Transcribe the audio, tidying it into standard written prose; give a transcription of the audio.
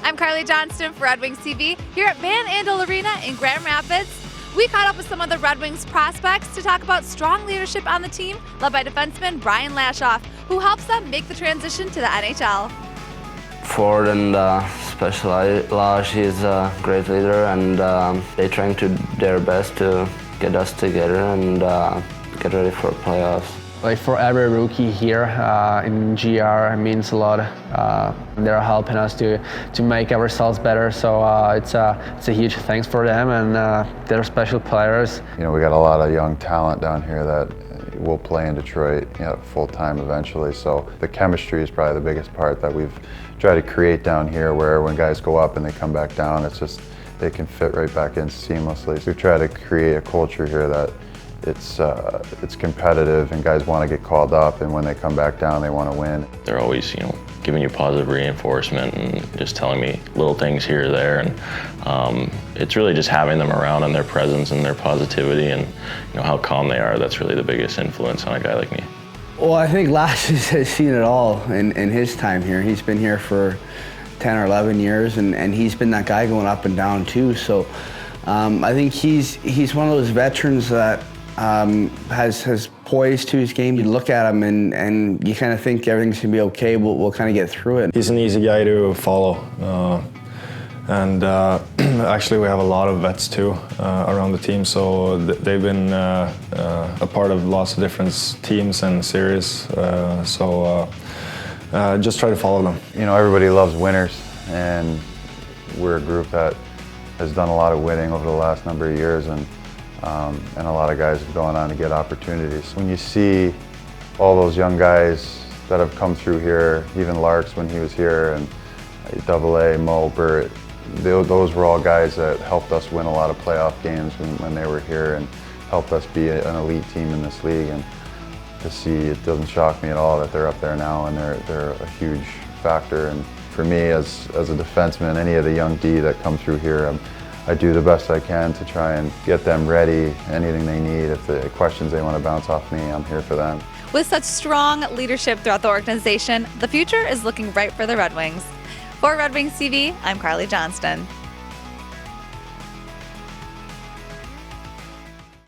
I'm CARLEY Johnston for Red Wings TV here at Van Andel Arena in Grand Rapids. We caught up with some of the Red Wings prospects to talk about strong leadership on the team, led by defenseman Brian Lashoff, who helps them make the transition to the NHL. Ford and especially Lash, he's a great leader, and they're trying to their best to get us together and get ready for playoffs. Like for every rookie here in GR, it means a lot. They're helping us to make ourselves better, so it's a huge thanks for them, and they're special players. You know, we got a lot of young talent down here that will play in Detroit, you know, full time eventually. So the chemistry is probably the biggest part that we've tried to create down here, where when guys go up and they come back down, it's just they can fit right back in seamlessly. So we try to create a culture here that it's competitive and guys want to get called up, and when they come back down they want to win. They're always, you know, giving you positive reinforcement and just telling me little things here or there, and it's really just having them around and their presence and their positivity and, you know, how calm they are. That's really the biggest influence on a guy like me. Well, I think Lash has seen it all in his time here. He's been here for 10 or 11 years, and he's been that guy going up and down too. So I think he's one of those veterans that has poise to his game. You look at him and you kind of think everything's gonna be okay, we'll kind of get through it. He's an easy guy to follow. Actually we have a lot of vets too around the team, so they've been a part of lots of different teams and series, just try to follow them. You know, everybody loves winners, and we're a group that has done a lot of winning over the last number of years, and a lot of guys have gone on to get opportunities. When you see all those young guys that have come through here, even Larks when he was here, and AA, Mo, Burt, those were all guys that helped us win a lot of playoff games when they were here, and helped us be an elite team in this league. And to see, it doesn't shock me at all that they're up there now, and they're a huge factor. And for me, as a defenseman, any of the young D that come through here, I do the best I can to try and get them ready, anything they need. If the questions they want to bounce off me, I'm here for them. With such strong leadership throughout the organization, the future is looking bright for the Red Wings. For Red Wings TV, I'm CARLEY Johnston.